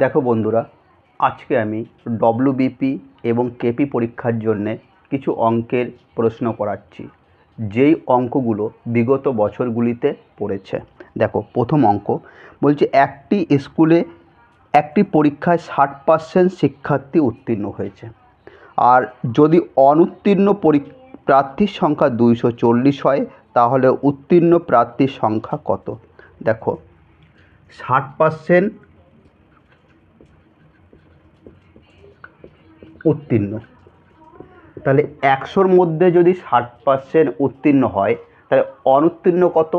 দেখো বন্ধুরা, আজকে আমি ডব্লিউবিপি এবং কেপি পরীক্ষার জন্যে কিছু অঙ্কের প্রশ্ন করাচ্ছি, যেই অঙ্কগুলো বিগত বছরগুলিতে পড়েছে। দেখো, প্রথম অঙ্ক বলছে একটি স্কুলে একটি পরীক্ষায় 60% শিক্ষার্থী উত্তীর্ণ হয়েছে, আর যদি অনুত্তীর্ণ প্রার্থীর সংখ্যা 240 হয়, তাহলে উত্তীর্ণ প্রার্থীর সংখ্যা কত? দেখো, 60% উত্তীর্ণ, তাহলে 100-র মধ্যে যদি 60% উত্তীর্ণ হয়, তাহলে অনুত্তীর্ণ কত?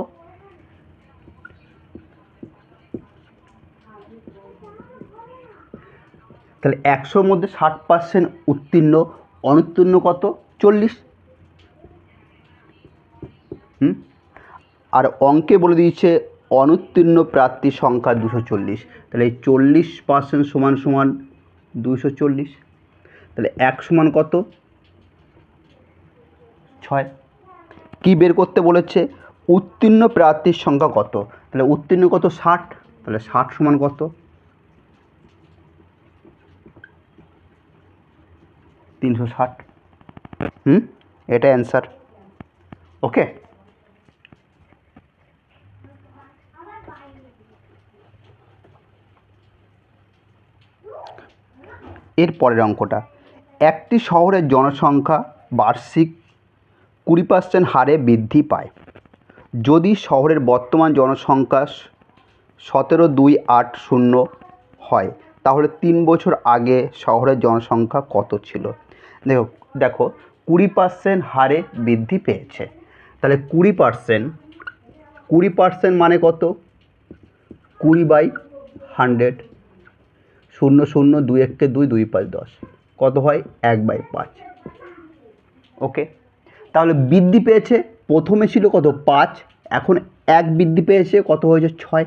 তাহলে 100-র মধ্যে 60% উত্তীর্ণ, অনুত্তীর্ণ কত? 40। আর অঙ্কে বলে দিয়েছে অনুত্তীর্ণ প্রার্থীর সংখ্যা 240, তাহলে এই 40% সমান সমান 240, তাহলে 1 সমান কত? 6। কি বের করতে বলেছে? উত্তীর্ণ প্রার্থীর সংখ্যা কত? তাহলে উত্তীর্ণ কত? 60, তাহলে 60 সমান কত? 360। এটা অ্যান্সার। ওকে, এর পরের অঙ্কটা, একটি শহরের জনসংখ্যা বার্ষিক 20% হারে বৃদ্ধি পায়। যদি শহরের বর্তমান জনসংখ্যা 17,280 হয়, তাহলে 3 বছর আগে শহরের জনসংখ্যা কত ছিল? দেখো 20% হারে বৃদ্ধি পেয়েছে, তাহলে 20% মানে কত? 20/100, 0 0 2 1 2 2 5 10, কত হয়? 1/5। ওকে, তাহলে বৃদ্ধি পেয়েছে, প্রথমে ছিল কত? 5, এখন 1 বৃদ্ধি পেয়েছে, কত হয়েছে? 6।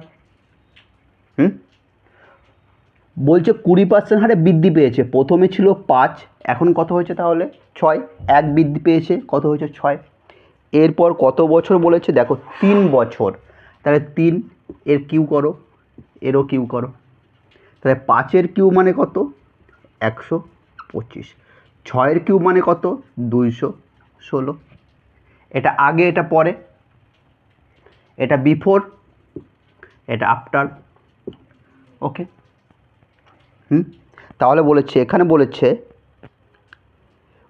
বলছে 20% হারে বৃদ্ধি পেয়েছে, প্রথমে ছিল 5, এখন কত হয়েছে? তাহলে 6। 1 বৃদ্ধি পেয়েছে, কত হয়েছে? 6। এরপর কত বছর বলেছে? দেখো 3 বছর, তাহলে 3 এর কিউ করো, এরও কিউ করো, তাহলে 5-এর কিউ মানে কত? 125। 6-এর কিউ মানে কত? 216। এটা আগে, এটা পরে, এটা বিফোর, এটা আফটার। ওকে, তাহলে বলেছে, এখানে বলেছে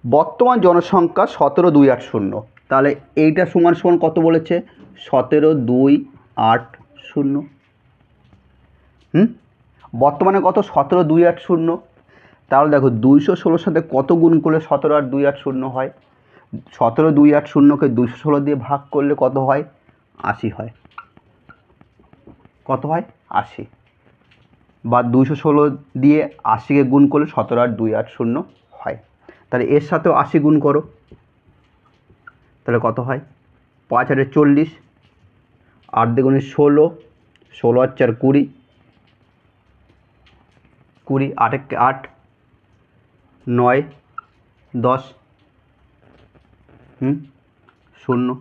বর্তমান জনসংখ্যা 17,280, তাহলে এইটা সমান সমান কত বলেছে? 17,280। বর্তমানে কত? 17,280। তাহলে দেখো 216-র সাথে কত গুণ করলে 17,280 হয়? 17,280-কে 216 দিয়ে ভাগ করলে কত হয়? 80 হয়। কত হয়? 80। বা 216 দিয়ে 80-কে গুণ করলে 17,280 হয়। তাহলে এর সাথেও 80 গুণ করো, তাহলে কত হয়? 5 আর 40, 8 দুগুণে 16, 16 আর 4 20, 20, 8 একে 8, 9, 10, 0,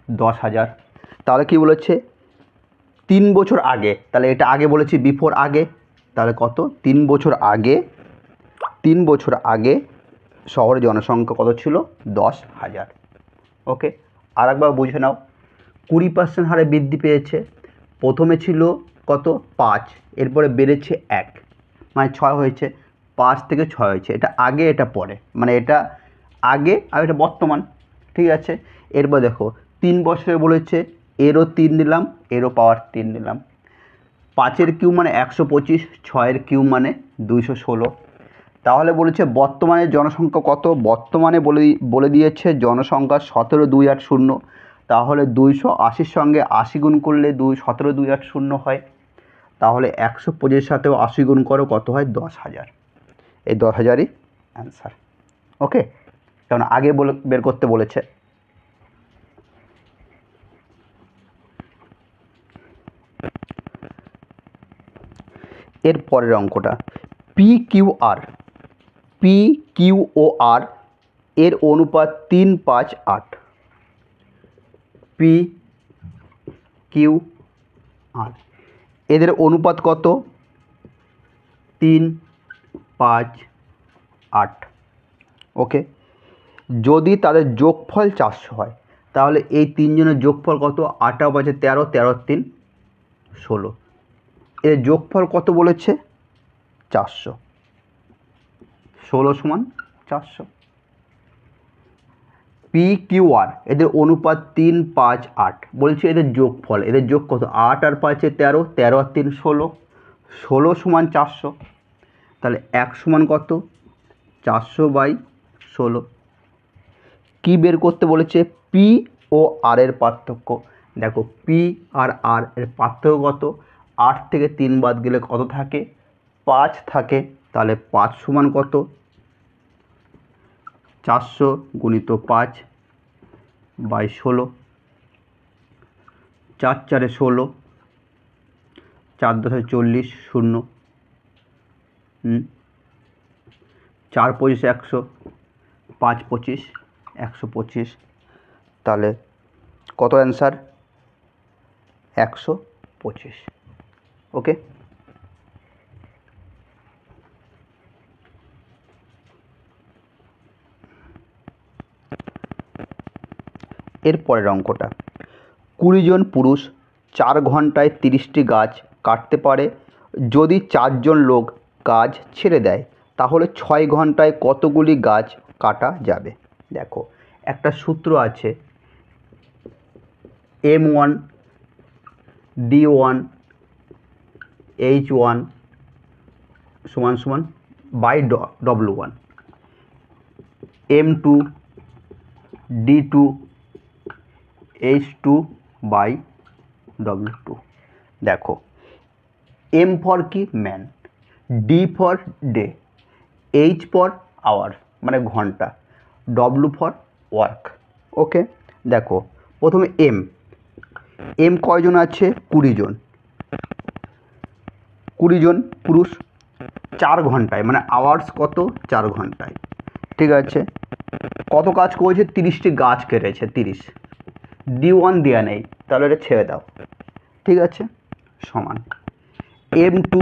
10,000। তাহলে কি বলেছে? 3 বছর আগে, তাহলে এটা আগে বলেছি, বিফোর আগে, তাহলে কত? 3 বছর আগে, 3 বছর আগে শহরের জনসংখ্যা কত ছিল? 10,000। ওকে, আর একবার বুঝে নাও, 20% হারে বৃদ্ধি পেয়েছে, প্রথমে ছিল কত? 5, এরপরে বেড়েছে 1, মানে 6 হয়েছে। 5 থেকে 6 হয়েছে, এটা আগে, এটা পরে, মানে এটা আগে আর এটা বর্তমান। ঠিক আছে, এরপর দেখো 3 বছরে বলেছে, এরও 3 দিলাম, এরও পাওয়ার 3 দিলাম। 5-এর কিউ মানে 125, 6-এর কিউ মানে 216। তাহলে বলেছে বর্তমানে জনসংখ্যা কত? বর্তমানে বলে দিয়েছে জনসংখ্যা 17,280, তাহলে 280-র সঙ্গে 80 গুণ করলে 17,280 হয়। তাহলে 125-এর সাথেও 80 গুণ করো, কত হয়? 10,000। এই 10,000-ই অ্যান্সার। ওকে, কারণ আগে বের করতে বলেছে। এর পরের অঙ্কটা, PQR এর অনুপাত 358। PQR এদের অনুপাত কত? 3, 5, 8। ওকে, যদি তাদের যোগফল 400 হয় তাহলে এই তিনজনের যোগফল কত? 8 × 5 = 13, 13 × 3 = 16। এর যোগফল কত বলেছে? 400। 16 = 400। PQR এদের অনুপাত 3, 5, 8 বলছে এদের যোগফল, এদের যোগ কত? 8 আর 5 = 13, 13 আর 3 = 16, 16 = 400। তাহলে 1 সমান কত? 400/16। কি বের করতে বলেছে? পি ও আর এর পার্থক্য। দেখো পি আর আর এর পার্থক্য কত? 8 থেকে 3 বাদ গেলে কত থাকে? 5 থাকে। তাহলে 5 সমান কত? 400 × 5/16। 4 × 4 = 16, 4 × 10 = 40, 0, 4 × 25 = 100, 5 × 25 = 125। তাহলে কত অ্যান্সার? 125। ওকে, এর পরের অঙ্কটা, 20 জন পুরুষ 4 ঘন্টায় 30টি গাছ কাটতে পারে। যদি 4 জন লোক কাজ ছেড়ে দেয় তাহলে 6 ঘন্টায় কতগুলি গাছ কাটা যাবে? দেখো একটা সূত্র আছে, M1 D1 H1 = W1, M2 D2 H2/W2। দেখো M ফর কি? Man, D for day, H for our মানে ঘন্টা, W ফর ওয়ার্ক। ওকে, দেখো প্রথমে এম কয়জন আছে? 20 জন। 20 জন পুরুষ 4 ঘন্টায় মানে আওয়ার্স কত? 4 ঘন্টায়। ঠিক আছে, কত কাজ করেছে? 30টি গাছ কেটেছে। 30, D1 দেওয়া নেই, তাহলে এটা ছেড়ে দাও। ঠিক আছে, সমান M2।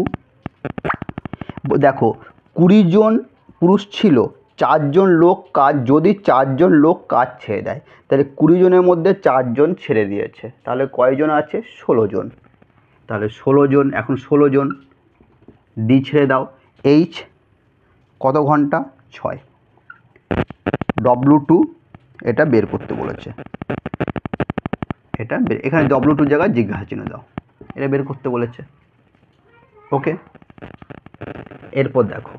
দেখো 20 জন পুরুষ ছিল, 4 জন লোক কাজ, যদি 4 জন লোক কাজ ছেড়ে দেয় তাহলে 20 জনের মধ্যে 4 জন ছেড়ে দিয়েছে, তাহলে কয়জন আছে? 16 জন। তাহলে 16 জন, এখন 16 জন, ডি ছেড়ে দাও। H কত ঘন্টা? 6। W2 এটা বের করতে বলেছে, এটা এখানে W2 জায়গায় জিজ্ঞাসা চিহ্ন দাও, এটা বের করতে বলেছে। ওকে, এরপর দেখো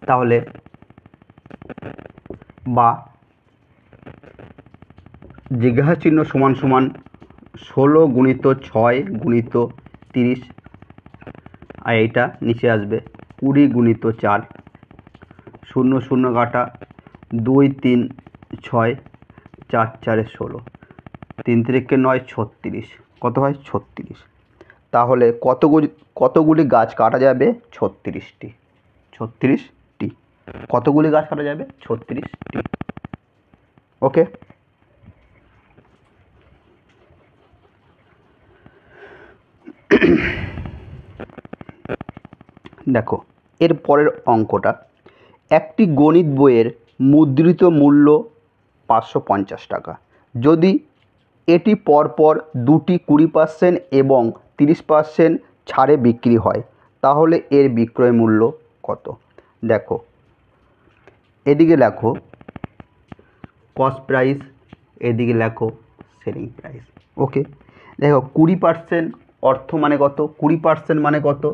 তাহলে বা জিজ্ঞাসা চিহ্ন সমান সমান 16 × 6 × 30, আর এইটা নিচে আসবে 20 × 4, 0 0 কাটা, 2 3 6, 4 4 16, 3 3 9 36, কত হয়? 36। তাহলে কতগুলি গাছ কাটা যাবে? 36টি। 36টি। কতগুলি গাছ কাটা যাবে? 36টি। ওকে, দেখো এর পরের অঙ্কটা, একটি গণিত বইয়ের মুদ্রিত মূল্য 550 টাকা। যদি এটি পরপর দুটি 20% এবং 30% ছাড়ে বিক্রি হয় তাহলে এর বিক্রয় মূল্য কত? দেখো এদিকে লেখো কস্ট প্রাইস, এদিকে লেখো সেলিং প্রাইস। ওকে, দেখো 20% অর্থ মানে কত? 20% মানে কত?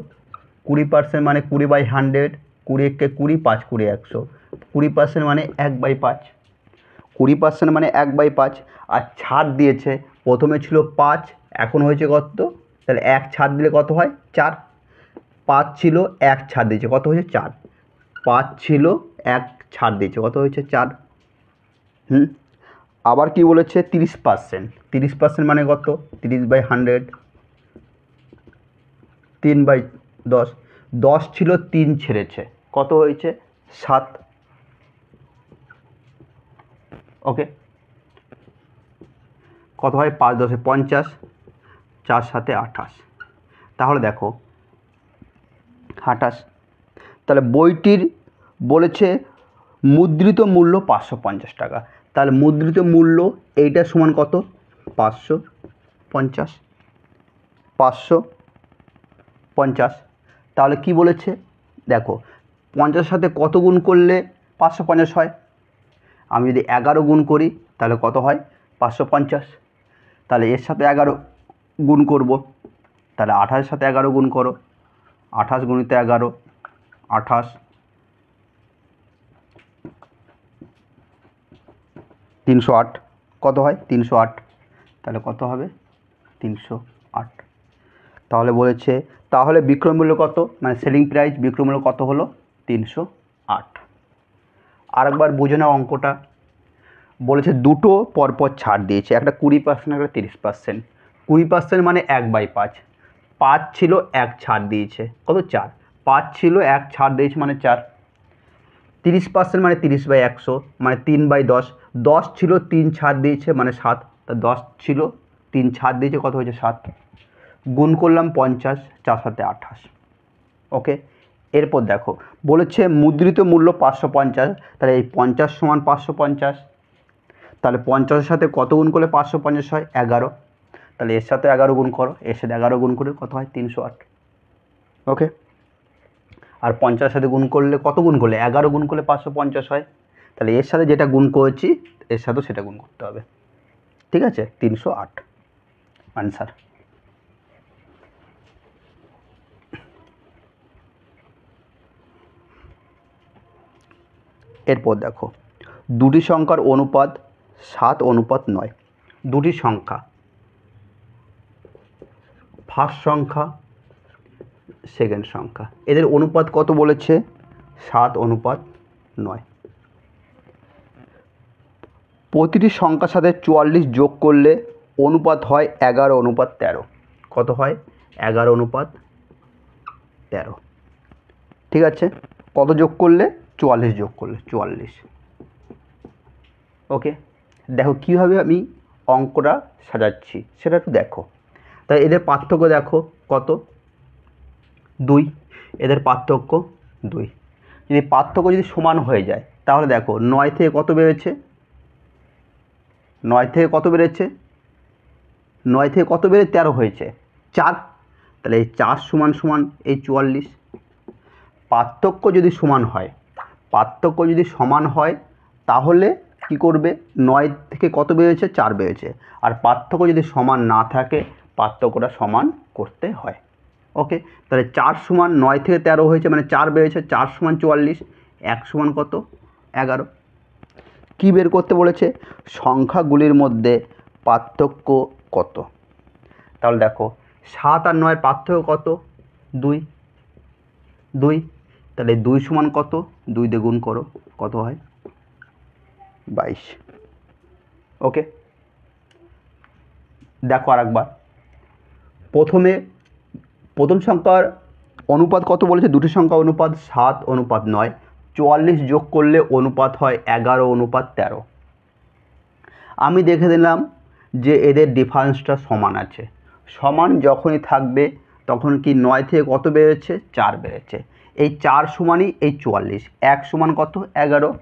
20% মানে 20/100, 20 × 20, 5 × 20 100। 20% মানে 1/5, 20% মানে 1/5। আর ছাড় দিয়েছে, প্রথমে ছিল 5, এখন হয়েছে কত? তাহলে 1 ছাড় দিলে কত হয়? 4। 5 ছিল, 1 ছাড় দিয়েছে, কত হয়েছে? 4। 5 ছিল, 1 ছাড় দিয়েছে, কত হয়েছে? 4। আবার কি বলেছে? 30%। 30% মানে কত? 30/100, 3/10। 10 ছিল, 3 ছেড়েছে, কত হয়েছে? 7। ওকে, কত হয়? 5 10 50, 4 7 28। তাহলে দেখো 28। তাহলে বইটির বলেছে মুদ্রিত মূল্য 550 টাকা। তাহলে মুদ্রিত মূল্য এইটা সমান কত? 550। 550। তাহলে কি বলেছে দেখো, 50 সাথে কত গুণ করলে 550 হয়? আমি যদি 11 গুণ করি তাহলে কত হয়? 550। তাহলে এর সাথে 11 গুণ করব, তাহলে 28 সাথে 11 গুণ করো, 28 গুণিত 11, 28, 308। কত হয়? 308। তাহলে কত হবে? 308। তাহলে বলেছে তাহলে বিক্রয় মূল্য কত, মানে সেলিং প্রাইস বিক্রয় মূল্য কত হলো? 308। আরেকবার বুঝে নাও অঙ্কটা। বলেছে দুটো পরপর ছাড় দিয়েছে, একটা 20%, একটা 30%। 20% মানে 1/5। 5 ছিল, 1 ছাড় দিয়েছে, কত? 4। 5 ছিল, 1 ছাড় দিয়েছে মানে 4। 30% মানে 30/100 মানে 3/10। 10 ছিল, 3 ছাড় দিয়েছে মানে 7। তা 10 ছিল, 3 ছাড় দিয়েছে, কত হয়েছে? 7। গুণ করলাম 50, 4 সাথে 28। ওকে। এরপর দেখো বলেছে মুদ্রিত মূল্য 550। তাহলে এই 50 সমান 550। তাহলে 50-এর সাথে কত গুণ করলে 550 হয়? 11। তাহলে এর সাথে 11 গুণ করো, এর সাথে 11 গুণ করে কত হয়? 308। ওকে। আর 50-এর সাথে গুণ করলে কত গুণ করলে? 11 গুণ করলে 550 হয়। তাহলে এর সাথে যেটা গুণ করেছি এর সাথেও সেটা গুণ করতে হবে। ঠিক আছে? 308 আনসার। এরপর দেখো দুটি সংখ্যার অনুপাত 7:9। দুটি সংখ্যা, ফার্স্ট সংখ্যা, সেকেন্ড সংখ্যা, এদের অনুপাত কত বলেছে? 7:9। প্রতিটি সংখ্যার সাথে 44 যোগ করলে অনুপাত হয় 11:13। কত হয়? 11:13। ঠিক আছে? কত যোগ করলে? 44 যোগ করলে, 44। ওকে। দেখো কীভাবে আমি অঙ্কটা সাজাচ্ছি সেটা একটু দেখো। তাই এদের পার্থক্য দেখো কত? 2। এদের পার্থক্য 2। যদি পার্থক্য যদি সমান হয়ে যায় তাহলে দেখো 9 থেকে কত বেড়েছে? 9 থেকে কত বেড়েছে? 9 থেকে কত বেড়ে 13 হয়েছে? 4। তাহলে এই 4 সমান সমান এই 44। পার্থক্য যদি সমান হয়, পার্থক্য যদি সমান হয় তাহলে কি করবে? 9 থেকে কত বেড়েছে? 4 বেড়েছে। আর পার্থক্য যদি সমান না থাকে পার্থক্যটা সমান করতে হয়। ওকে। তাহলে 4 সমান 9 থেকে 13 হয়েছে মানে 4 বেড়েছে, 4 সমান 44, 1 সমান কত? 11। কী বের করতে বলেছে? সংখ্যাগুলির মধ্যে পার্থক্য কত। তাহলে দেখো 7 আর 9-এর পার্থক্য কত? 2। 2। তাহলে 2 সমান কত? 2 দিয়ে গুণ করো, কত হয়? 22। ওকে। দেখো আরেকবার। প্রথম সংখ্যার অনুপাত কত বলেছে? দুটি সংখ্যা অনুপাত 7:9। 44 যোগ করলে অনুপাত হয় 11:13। আমি দেখে দিলাম যে এদের ডিফারেন্সটা সমান আছে। সমান যখনই থাকবে তখন কি 9 থেকে কত বেড়েছে? 4 বেড়েছে। এই 4 সমানই এই 44। 1 সমান কত? 11।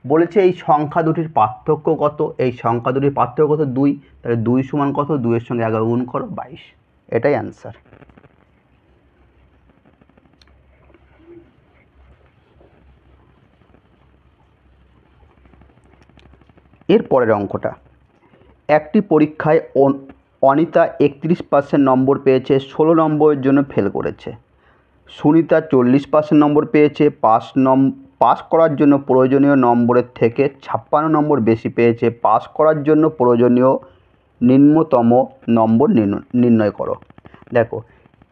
বলেছে এই সংখ্যা দুটির পার্থক্য কত? এই সংখ্যা দুটির পার্থক্য কত? 2। তাহলে 2 সমান কত? 2 এর সঙ্গে 11 গুণ করো, 22। এটাই অ্যান্সার। এর পরের অঙ্কটা, একটি পরীক্ষায় অনিতা 31% নম্বর পেয়েছে, 16 নম্বরের জন্য ফেল করেছে। সুনিতা 40% নম্বর পেয়েছে, পাস করার জন্য প্রয়োজনীয় নম্বরের থেকে 56 নম্বর বেশি পেয়েছে। পাস করার জন্য প্রয়োজনীয় নিম্নতম নম্বর নির্ণয় করো। দেখো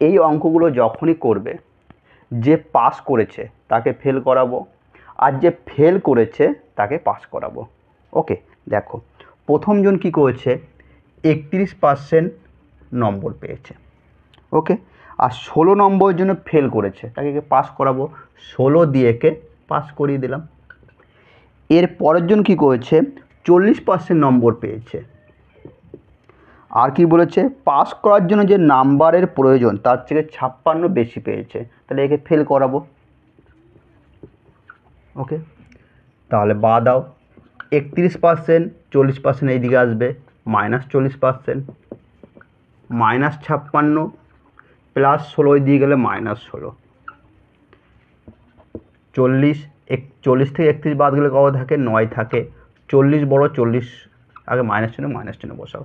এই অঙ্কগুলো যখনই করবে, যে পাস করেছে তাকে ফেল করাবো, আর যে ফেল করেছে তাকে পাস করাবো। ওকে। দেখো প্রথমজন কি করেছে? 31% নম্বর পেয়েছে। ওকে। আর 16 নম্বরের জন্য ফেল করেছে, তাকে পাস করাবো। 16 দিয়ে কে পাস করিয়ে দিলাম। এর পরের জন কী করেছে? 40% নম্বর পেয়েছে। আর কি বলেছে, পাস করার জন্য যে নাম্বারের প্রয়োজন তার থেকে 56 বেশি পেয়েছে, তাহলে একে ফেল করাবো। ওকে, তাহলে বা দাও 31%, 40% এইদিকে আসবে, -40%, -56 +16 ওই দিয়ে গেলে -16, 40 থেকে 31 বাদ গেলে কত থাকে, 9 থাকে, 40 বড়, 40 আগে -চিহ্ন বসাও,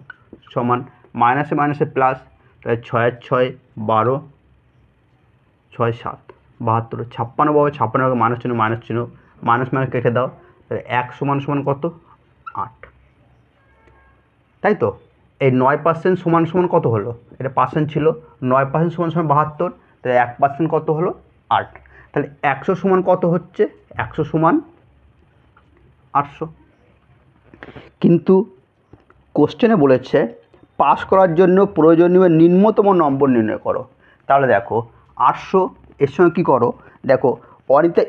সমান মাইনাসে মাইনাসে প্লাস, তাহলে 6 আর 6 12, 6 7 72, 56 বাবা, 56 আগে -চিহ্ন মাইনাস কেটে দাও, তাহলে 1 সমান সমান কত, 8, তাই তো। এই 9% সমান সমান কত হলো, এটা পার্সেন্ট ছিল, 9% সমান সমান 72, তাহলে 1% কত হলো, 8, তাহলে 100 সমান কত হচ্ছে, 100 সমান 800। কিন্তু কোশ্চেনে বলেছে পাস করার জন্য প্রয়োজনীয় নিম্নতম নম্বর নির্ণয় করো। তাহলে দেখো 800 এর সঙ্গে কী করো, দেখো অনিতা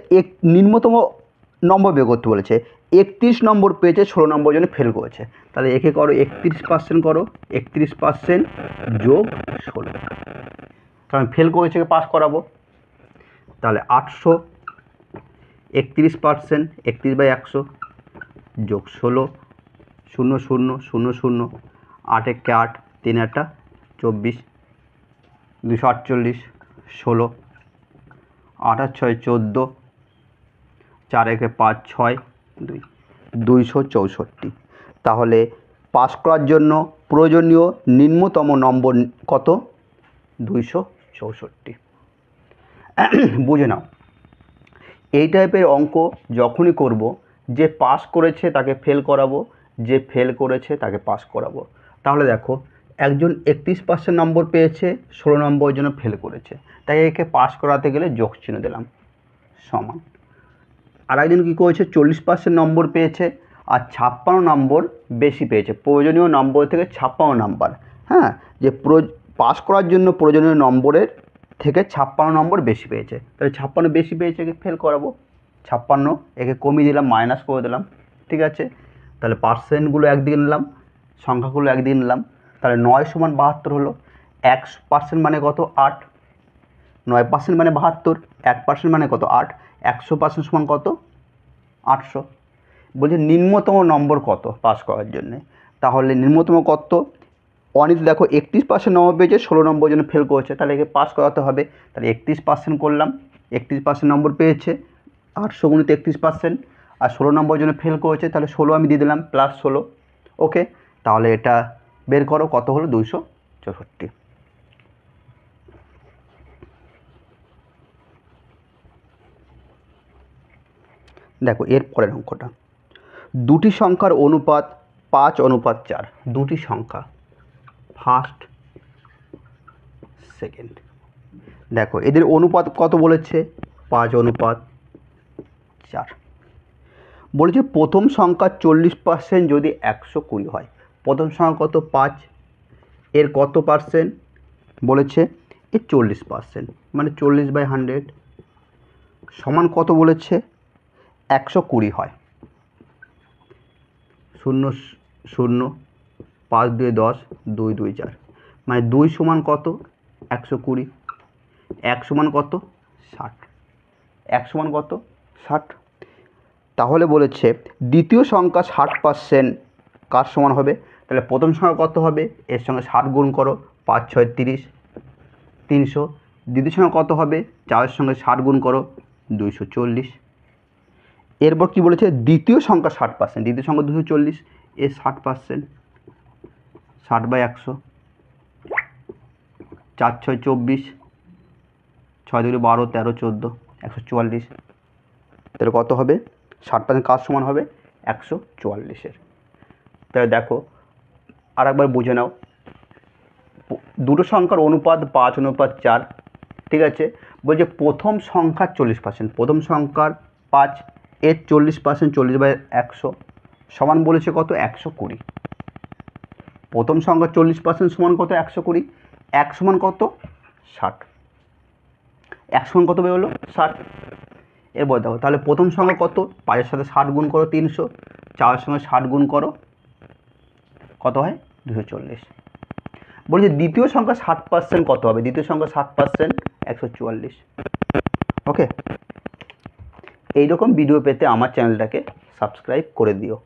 নিম্নতম নম্বর বের করতে বলেছে, 31 নম্বর পেয়েছে, 16 নম্বর জন্য ফেল করেছে, তাহলে একে করো 31% করো, 31% যোগ 16, কারণ ফেল করেছে পাস করাবো। তাহলে 800, 31%, 31/100 যোগ 16, 0 0 0 0, 8 একে 8, 3 8 24, 248, 16, 8 আর 6 14, 4 একে 5 6 2, 264। তাহলে পাস করার জন্য প্রয়োজনীয় নিম্নতম নম্বর কত, 264। বুঝে নাও, এই টাইপের অঙ্ক যখনই করব, যে পাস করেছে তাকে ফেল করাবো, যে ফেল করেছে তাকে পাস করাবো। তাহলে দেখো একজন 31% নম্বর পেয়েছে, 16 নম্বরের জন্য ফেল করেছে, তাই একে পাস করাতে গেলে যোগ চিহ্ন দিলাম, সমান। আর একজন কী করেছে, 40% নম্বর পেয়েছে আর 56 নম্বর বেশি পেয়েছে, প্রয়োজনীয় নম্বর থেকে 56 নাম্বার, হ্যাঁ, যে পাস করার জন্য প্রয়োজনীয় নম্বরের থেকে 56 নম্বর বেশি পেয়েছে, তাহলে 56 বেশি পেয়েছে, একে ফেল করাবো। 56 একে কমিয়ে দিলাম, মাইনাস করে দিলাম, ঠিক আছে। তাহলে পার্সেন্টগুলো একদিকে নিলাম, সংখ্যাগুলো একদিকে নিলাম, তাহলে 9 সমান 72 হলো। 1% মানে কত, 8, 9% মানে 72, 1% মানে কত, 8, 100% সমান কত, 800। বলছে নিম্নতম নম্বর কত পাস করার জন্যে, তাহলে নিম্নতম কত, অনিত দেখো 31% নম্বর পেয়েছে, 16 নম্বর জন্য ফেল করেছে, তাহলে একে পাস করাতে হবে। তাহলে 31% করলাম, 31% নম্বর পেয়েছে, 800 গুণিত 31%, আর 16 নম্বর জন্য ফেল করেছে, তাহলে 16 আমি দিয়ে দিলাম, +16। ওকে, তাহলে এটা বের করো কত হলো, 264। দেখো এর পরের অঙ্কটা, দুটি সংখ্যার অনুপাত 5:4, দুটি সংখ্যা ফার্স্ট সেকেন্ড, দেখো এদের অনুপাত কত বলেছে, 5:4। বলেছে প্রথম সংখ্যা 40% যদি 120 হয়, প্রথম সংখ্যা কত, 5, এর কত পার্সেন্ট বলেছে, এর 40%, মানে 40/100 সমান কত বলেছে, 120 হয়, 0 0, 5 2 10, 2 2 4, মানে 2 সমান কত, 120, 1 সমান কত, 60, 1 সমান কত, 60। তাহলে বলেছে দ্বিতীয় সংখ্যা 60% কার সমান হবে, তাহলে প্রথম সংখ্যা কত হবে, এর সঙ্গে 60 গুণ করো, 5 6 30, 300, দ্বিতীয় সংখ্যা কত হবে, 4-এর সঙ্গে 60 গুণ করো, 240। এরপর কি বলেছে, দ্বিতীয় সংখ্যা 60%, দ্বিতীয় সংখ্যা 240, এর 60%, 60/100, 4 6 24, 6 2 12 13 14, 144, তাহলে কত হবে, 60% কার সমান হবে, 144-এর। তাহলে দেখো আর একবার বুঝে নাও, দুটো সংখ্যার অনুপাত 5:4, ঠিক আছে। বলছে প্রথম সংখ্যার 40%, প্রথম সংখ্যার 5, এর 40%, 40/100 সমান বলেছে কত, 120। প্রথম সংখ্যার 40% সমান কত, 120, 1 সমান কত, 60, 1 সমান কত বেরোলো, 60। এরপর দেখো তাহলে প্রথম সংখ্যা কত, 5-এর সাথে 60 গুণ করো 300, 4-এর সঙ্গে 60 গুণ করো, কত হয়, 240। বলছে দ্বিতীয় সংখ্যা 60% কত হবে? দ্বিতীয় সংখ্যা 60% 144। ওকে, এইরকম ভিডিও পেতে আমার চ্যানেলটাকে সাবস্ক্রাইব করে দিও।